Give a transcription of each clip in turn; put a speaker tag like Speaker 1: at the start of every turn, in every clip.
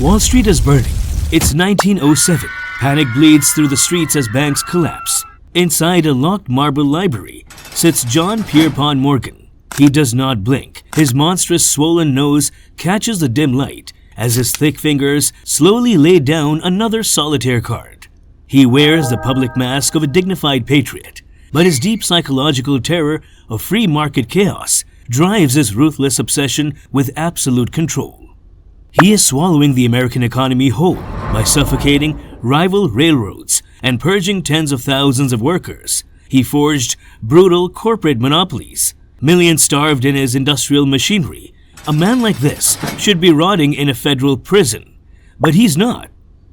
Speaker 1: Wall Street is burning. It's 1907. Panic bleeds through the streets as banks collapse. Inside a locked marble library sits John Pierpont Morgan. He does not blink. His monstrous swollen nose catches the dim light as his thick fingers slowly lay down another solitaire card. He wears the public mask of a dignified patriot, but his deep psychological terror of free market chaos drives his ruthless obsession with absolute control. He is swallowing the American economy whole by suffocating rival railroads and purging tens of thousands of workers. He forged brutal corporate monopolies. Millions starved in his industrial machinery. A man like this should be rotting in a federal prison. But he's not.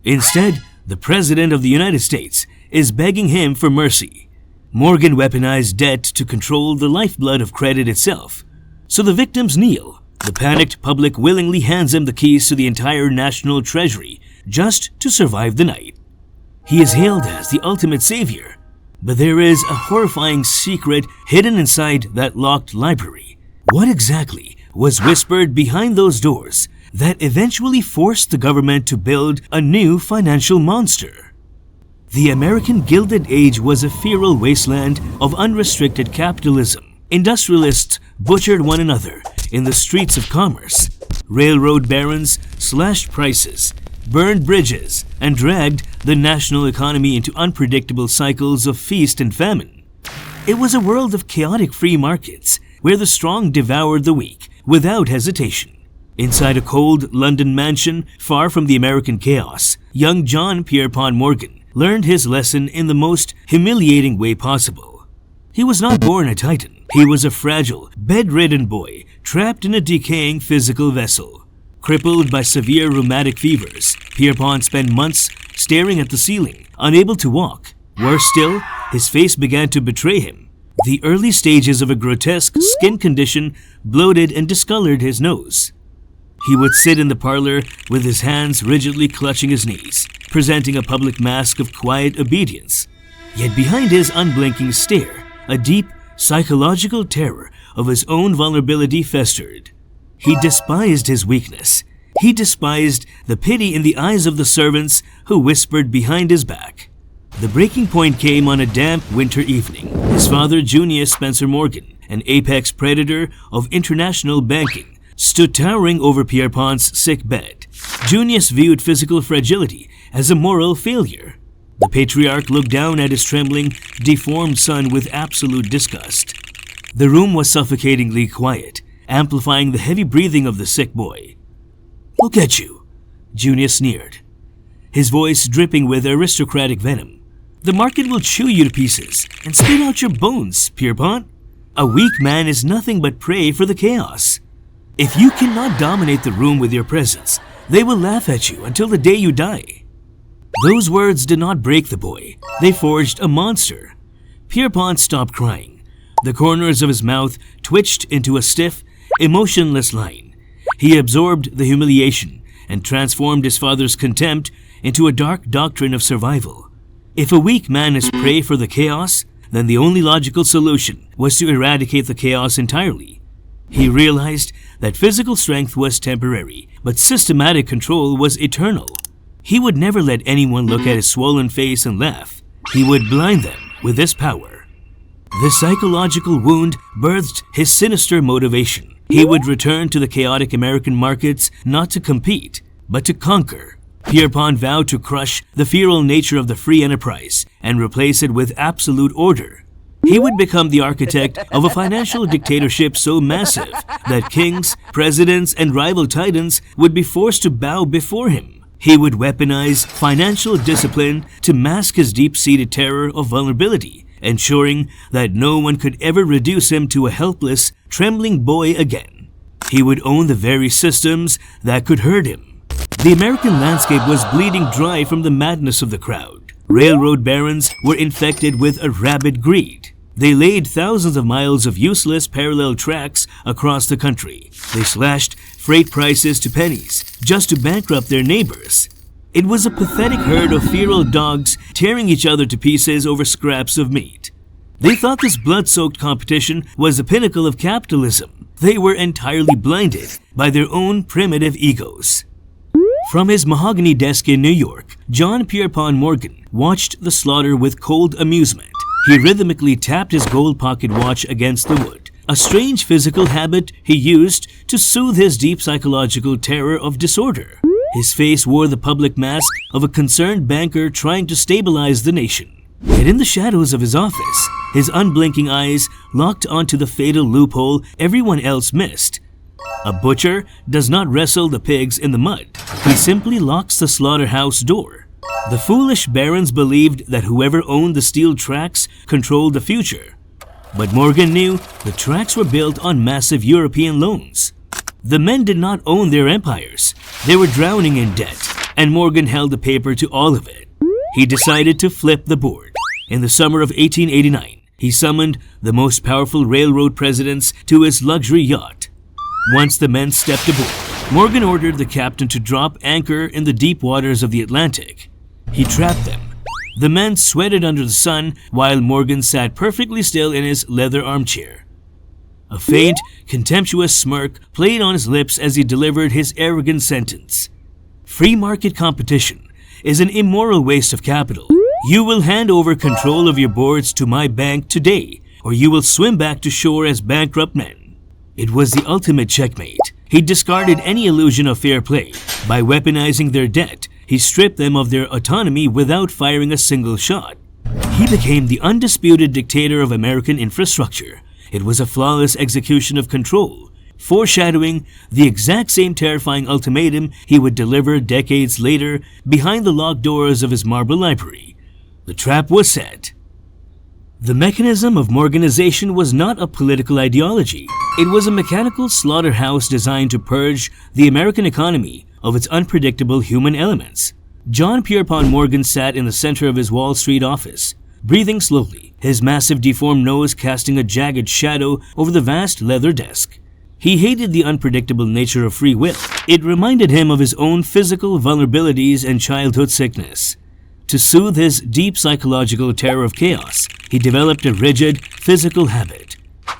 Speaker 1: Instead, the President of the United States is begging him for mercy. Morgan weaponized debt to control the lifeblood of credit itself. So the victims kneel. The panicked public willingly hands him the keys to the entire national treasury just to survive the night. He is hailed as the ultimate savior, but there is a horrifying secret hidden inside that locked library. What exactly was whispered behind those doors that eventually forced the government to build a new financial monster? The American Gilded Age was a feral wasteland of unrestricted capitalism. Industrialists butchered one another in the streets of commerce. Railroad barons slashed prices, burned bridges, and dragged the national economy into unpredictable cycles of feast and famine. It was a world of chaotic free markets where the strong devoured the weak without hesitation. Inside a cold London mansion far from the American chaos, young John Pierpont Morgan learned his lesson in the most humiliating way possible. He was not born a titan. He was a fragile, bedridden boy trapped in a decaying physical vessel. Crippled by severe rheumatic fevers, Pierpont spent months staring at the ceiling, unable to walk. Worse still, his face began to betray him. The early stages of a grotesque skin condition bloated and discolored his nose. He would sit in the parlor with his hands rigidly clutching his knees, presenting a public mask of quiet obedience. Yet behind his unblinking stare, a deep, psychological terror of his own vulnerability festered. He despised his weakness. He despised the pity in the eyes of the servants who whispered behind his back. The breaking point came on a damp winter evening. His father, Junius Spencer Morgan, an apex predator of international banking, stood towering over Pierpont's sick bed. Junius viewed physical fragility as a moral failure. The patriarch looked down at his trembling, deformed son with absolute disgust. The room was suffocatingly quiet, amplifying the heavy breathing of the sick boy. "Look at you," Junius sneered, his voice dripping with aristocratic venom. "The market will chew you to pieces and spit out your bones, Pierpont. A weak man is nothing but prey for the chaos. If you cannot dominate the room with your presence, they will laugh at you until the day you die." Those words did not break the boy. They forged a monster. Pierpont stopped crying. The corners of his mouth twitched into a stiff, emotionless line. He absorbed the humiliation and transformed his father's contempt into a dark doctrine of survival. If a weak man is prey for the chaos, then the only logical solution was to eradicate the chaos entirely. He realized that physical strength was temporary, but systematic control was eternal. He would never let anyone look at his swollen face and laugh. He would blind them with this power. The psychological wound birthed his sinister motivation. He would return to the chaotic American markets not to compete, but to conquer. Pierpont vowed to crush the feral nature of the free enterprise and replace it with absolute order. He would become the architect of a financial dictatorship so massive that kings, presidents, and rival titans would be forced to bow before him. He would weaponize financial discipline to mask his deep-seated terror of vulnerability, ensuring that no one could ever reduce him to a helpless, trembling boy again. He would own the very systems that could hurt him. The American landscape was bleeding dry from the madness of the crowd. Railroad barons were infected with a rabid greed. They laid thousands of miles of useless parallel tracks across the country. They slashed freight prices to pennies just to bankrupt their neighbors. It was a pathetic herd of feral dogs tearing each other to pieces over scraps of meat. They thought this blood-soaked competition was the pinnacle of capitalism. They were entirely blinded by their own primitive egos. From his mahogany desk in New York, John Pierpont Morgan watched the slaughter with cold amusement. He rhythmically tapped his gold pocket watch against the wood, a strange physical habit he used to soothe his deep psychological terror of disorder. His face wore the public mask of a concerned banker trying to stabilize the nation. Yet in the shadows of his office, his unblinking eyes locked onto the fatal loophole everyone else missed. A butcher does not wrestle the pigs in the mud. He simply locks the slaughterhouse door. The foolish barons believed that whoever owned the steel tracks controlled the future. But Morgan knew the tracks were built on massive European loans. The men did not own their empires. They were drowning in debt, and Morgan held the paper to all of it. He decided to flip the board. In the summer of 1889, he summoned the most powerful railroad presidents to his luxury yacht. Once the men stepped aboard, Morgan ordered the captain to drop anchor in the deep waters of the Atlantic. He trapped them. The men sweated under the sun while Morgan sat perfectly still in his leather armchair. A faint, contemptuous smirk played on his lips as he delivered his arrogant sentence. Free market competition is an immoral waste of capital. You will hand over control of your boards to my bank today, or you will swim back to shore as bankrupt men. It was the ultimate checkmate. He discarded any illusion of fair play. By weaponizing their debt, he stripped them of their autonomy without firing a single shot. He became the undisputed dictator of American infrastructure. It was a flawless execution of control, foreshadowing the exact same terrifying ultimatum he would deliver decades later behind the locked doors of his marble library. The trap was set. The mechanism of Morganization was not a political ideology. It was a mechanical slaughterhouse designed to purge the American economy of its unpredictable human elements. John Pierpont Morgan sat in the center of his Wall Street office, breathing slowly, his massive deformed nose casting a jagged shadow over the vast leather desk. He hated the unpredictable nature of free will. It reminded him of his own physical vulnerabilities and childhood sickness. To soothe his deep psychological terror of chaos, he developed a rigid, physical habit.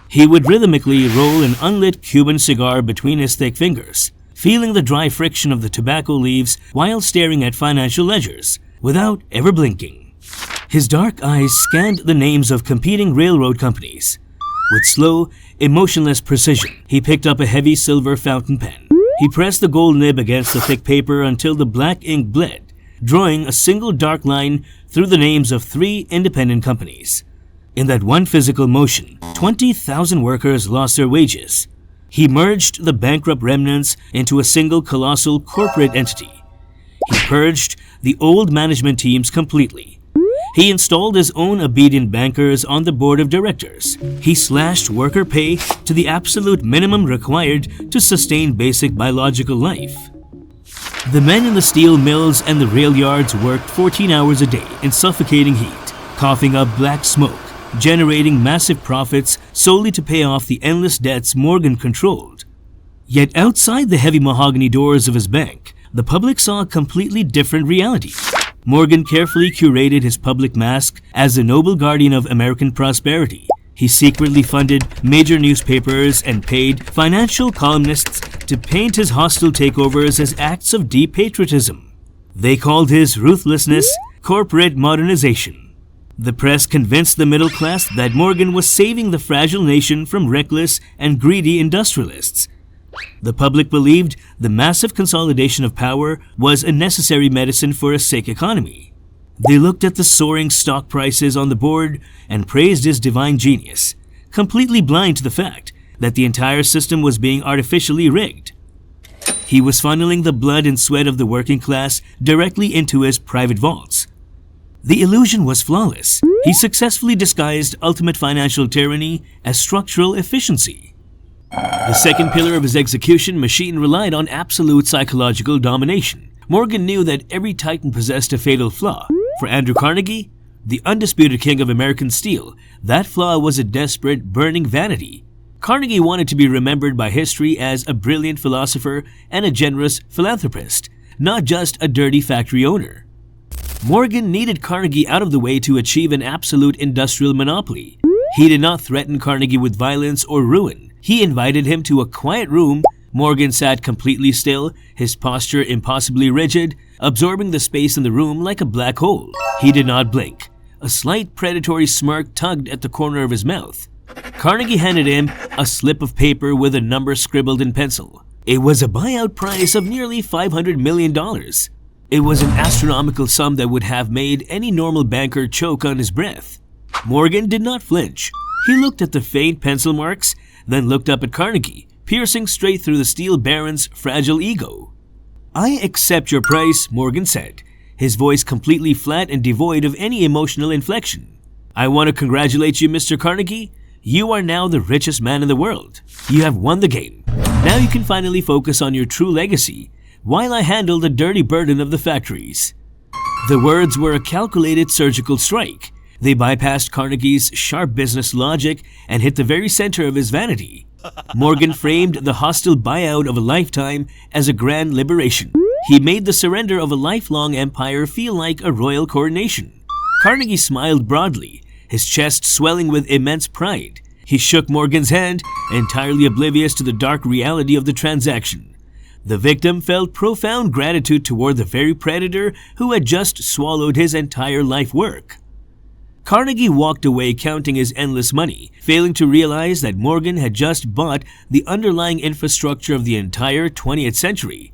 Speaker 1: He would rhythmically roll an unlit Cuban cigar between his thick fingers, feeling the dry friction of the tobacco leaves while staring at financial ledgers, without ever blinking. His dark eyes scanned the names of competing railroad companies. With slow, emotionless precision, he picked up a heavy silver fountain pen. He pressed the gold nib against the thick paper until the black ink bled, drawing a single dark line through the names of 3 independent companies. In that one physical motion, 20,000 workers lost their wages. He merged the bankrupt remnants into a single colossal corporate entity. He purged the old management teams completely. He installed his own obedient bankers on the board of directors. He slashed worker pay to the absolute minimum required to sustain basic biological life. The men in the steel mills and the rail yards worked 14 hours a day in suffocating heat, coughing up black smoke, generating massive profits solely to pay off the endless debts Morgan controlled. Yet outside the heavy mahogany doors of his bank, the public saw a completely different reality. Morgan carefully curated his public mask as the noble guardian of American prosperity. He secretly funded major newspapers and paid financial columnists to paint his hostile takeovers as acts of deep patriotism. They called his ruthlessness corporate modernization. The press convinced the middle class that Morgan was saving the fragile nation from reckless and greedy industrialists. The public believed the massive consolidation of power was a necessary medicine for a sick economy. They looked at the soaring stock prices on the board and praised his divine genius, completely blind to the fact that the entire system was being artificially rigged. He was funneling the blood and sweat of the working class directly into his private vaults. The illusion was flawless. He successfully disguised ultimate financial tyranny as structural efficiency. The second pillar of his execution machine relied on absolute psychological domination. Morgan knew that every titan possessed a fatal flaw. For Andrew Carnegie, the undisputed king of American steel, that flaw was a desperate, burning vanity. Carnegie wanted to be remembered by history as a brilliant philosopher and a generous philanthropist, not just a dirty factory owner. Morgan needed Carnegie out of the way to achieve an absolute industrial monopoly. He did not threaten Carnegie with violence or ruin. He invited him to a quiet room Morgan sat completely still, his posture impossibly rigid, absorbing the space in the room like a black hole. He did not blink. A slight predatory smirk tugged at the corner of his mouth. Carnegie handed him a slip of paper with a number scribbled in pencil. It was a buyout price of nearly $500 million. It was an astronomical sum that would have made any normal banker choke on his breath. Morgan did not flinch. He looked at the faint pencil marks, then looked up at Carnegie, piercing straight through the steel baron's fragile ego. "I accept your price," Morgan said, his voice completely flat and devoid of any emotional inflection. "I want to congratulate you, Mr. Carnegie. You are now the richest man in the world. You have won the game. Now you can finally focus on your true legacy, while I handle the dirty burden of the factories." The words were a calculated surgical strike. They bypassed Carnegie's sharp business logic and hit the very center of his vanity. Morgan framed the hostile buyout of a lifetime as a grand liberation. He made the surrender of a lifelong empire feel like a royal coronation. Carnegie smiled broadly, his chest swelling with immense pride. He shook Morgan's hand, entirely oblivious to the dark reality of the transaction. The victim felt profound gratitude toward the very predator who had just swallowed his entire life work. Carnegie walked away counting his endless money, failing to realize that Morgan had just bought the underlying infrastructure of the entire 20th century.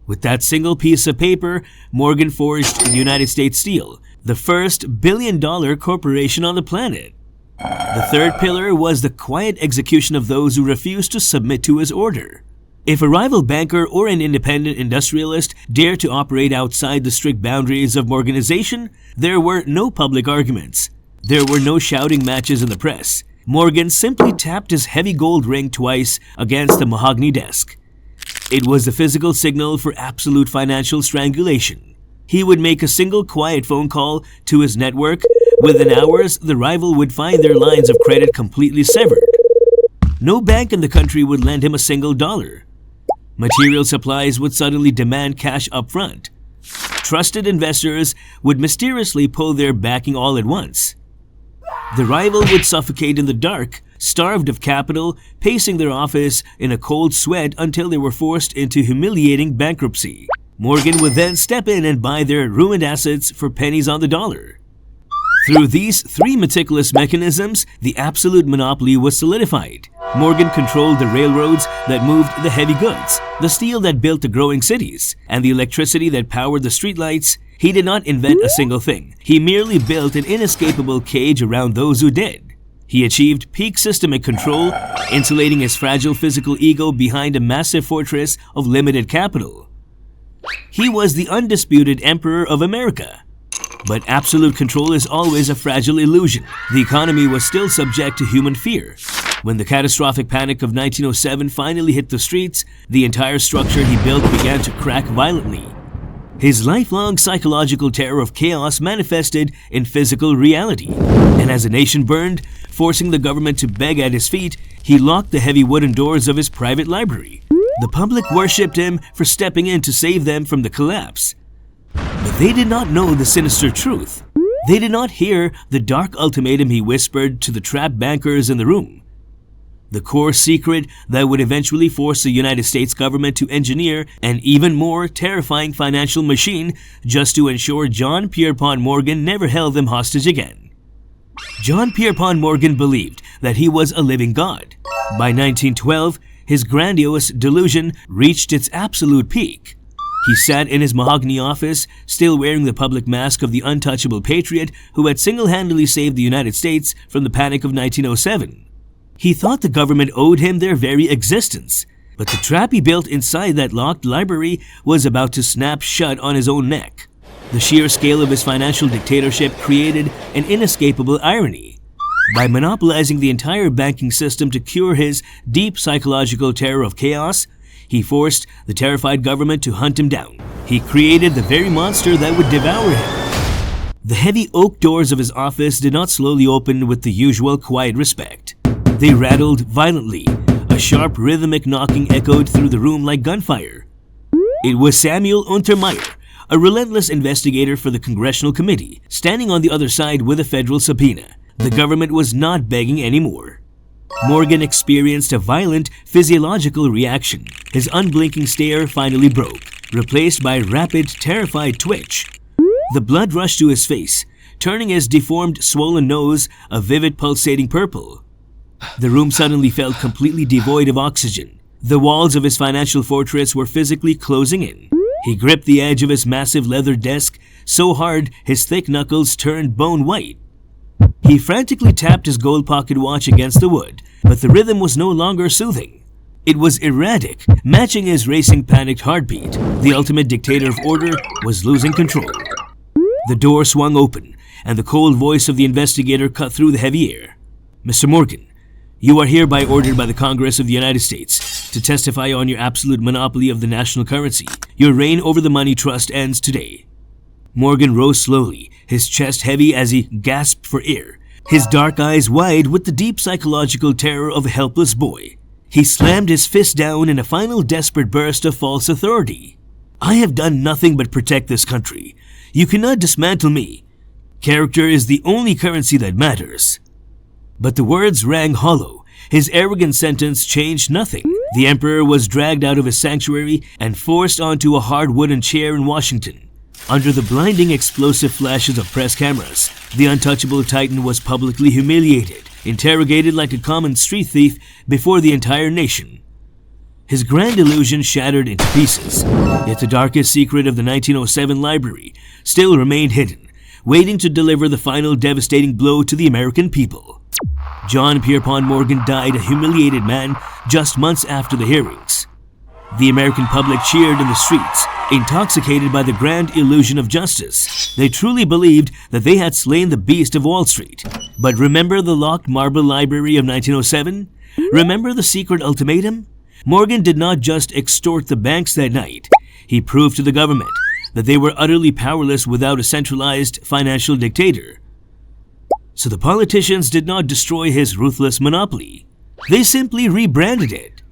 Speaker 1: With that single piece of paper, Morgan forged United States Steel, the first billion-dollar corporation on the planet. The third pillar was the quiet execution of those who refused to submit to his order. If a rival banker or an independent industrialist dared to operate outside the strict boundaries of Morganization, there were no public arguments. There were no shouting matches in the press. Morgan simply tapped his heavy gold ring twice against the mahogany desk. It was the physical signal for absolute financial strangulation. He would make a single quiet phone call to his network. Within hours, the rival would find their lines of credit completely severed. No bank in the country would lend him a single dollar. Material supplies would suddenly demand cash up front. Trusted investors would mysteriously pull their backing all at once. The rival would suffocate in the dark, starved of capital, pacing their office in a cold sweat until they were forced into humiliating bankruptcy. Morgan would then step in and buy their ruined assets for pennies on the dollar. Through these three meticulous mechanisms, the absolute monopoly was solidified. Morgan controlled the railroads that moved the heavy goods, the steel that built the growing cities, and the electricity that powered the streetlights. He did not invent a single thing. He merely built an inescapable cage around those who did. He achieved peak systemic control, insulating his fragile physical ego behind a massive fortress of limited capital. He was the undisputed emperor of America. But absolute control is always a fragile illusion. The economy was still subject to human fear. When the catastrophic panic of 1907 finally hit the streets, the entire structure he built began to crack violently. His lifelong psychological terror of chaos manifested in physical reality. And as the nation burned, forcing the government to beg at his feet, he locked the heavy wooden doors of his private library. The public worshipped him for stepping in to save them from the collapse. But they did not know the sinister truth. They did not hear the dark ultimatum he whispered to the trapped bankers in the room. The core secret that would eventually force the United States government to engineer an even more terrifying financial machine just to ensure John Pierpont Morgan never held them hostage again. John Pierpont Morgan believed that he was a living god. By 1912, his grandiose delusion reached its absolute peak. He sat in his mahogany office, still wearing the public mask of the untouchable patriot who had single-handedly saved the United States from the panic of 1907. He thought the government owed him their very existence, but the trap he built inside that locked library was about to snap shut on his own neck. The sheer scale of his financial dictatorship created an inescapable irony. By monopolizing the entire banking system to cure his deep psychological terror of chaos, he forced the terrified government to hunt him down. He created the very monster that would devour him. The heavy oak doors of his office did not slowly open with the usual quiet respect. They rattled violently. A sharp rhythmic knocking echoed through the room like gunfire. It was Samuel Untermeyer, a relentless investigator for the Congressional Committee, standing on the other side with a federal subpoena. The government was not begging anymore. Morgan experienced a violent physiological reaction. His unblinking stare finally broke, replaced by a rapid, terrified twitch. The blood rushed to his face, turning his deformed, swollen nose a vivid pulsating purple. The room suddenly felt completely devoid of oxygen. The walls of his financial fortress were physically closing in. He gripped the edge of his massive leather desk so hard his thick knuckles turned bone white. He frantically tapped his gold pocket watch against the wood, but the rhythm was no longer soothing. It was erratic, matching his racing, panicked heartbeat. The ultimate dictator of order was losing control. The door swung open, and the cold voice of the investigator cut through the heavy air. "Mr. Morgan, you are hereby ordered by the Congress of the United States to testify on your absolute monopoly of the national currency. Your reign over the money trust ends today." Morgan rose slowly, his chest heavy as he gasped for air, his dark eyes wide with the deep psychological terror of a helpless boy. He slammed his fist down in a final desperate burst of false authority. "I have done nothing but protect this country. You cannot dismantle me. Character is the only currency that matters." But the words rang hollow. His arrogant sentence changed nothing. The emperor was dragged out of his sanctuary and forced onto a hard wooden chair in Washington. Under the blinding explosive flashes of press cameras, the untouchable titan was publicly humiliated, interrogated like a common street thief before the entire nation. His grand illusion shattered into pieces, yet the darkest secret of the 1907 library still remained hidden, waiting to deliver the final devastating blow to the American people. John Pierpont Morgan died a humiliated man just months after the hearings. The American public cheered in the streets, intoxicated by the grand illusion of justice. They truly believed that they had slain the beast of Wall Street. But remember the locked marble library of 1907? Remember the secret ultimatum? Morgan did not just extort the banks that night. He proved to the government that they were utterly powerless without a centralized financial dictator. So the politicians did not destroy his ruthless monopoly. They simply rebranded it.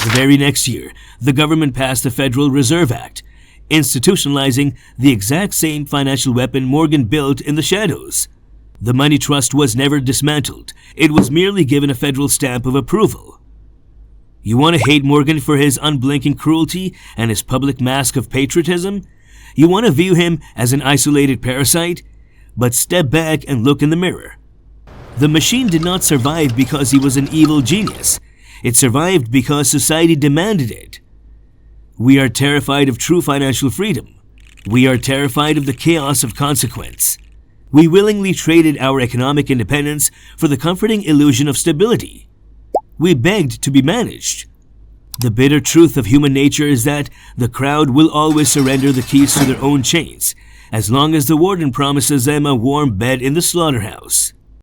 Speaker 1: The very next year, the government passed the Federal Reserve Act, institutionalizing the exact same financial weapon Morgan built in the shadows. The money trust was never dismantled. It was merely given a federal stamp of approval. You want to hate Morgan for his unblinking cruelty and his public mask of patriotism? You want to view him as an isolated parasite? But step back and look in the mirror. The machine did not survive because he was an evil genius. It survived because society demanded it. We are terrified of true financial freedom. We are terrified of the chaos of consequence. We willingly traded our economic independence for the comforting illusion of stability. We begged to be managed. The bitter truth of human nature is that the crowd will always surrender the keys to their own chains, as long as the warden promises them a warm bed in the slaughterhouse.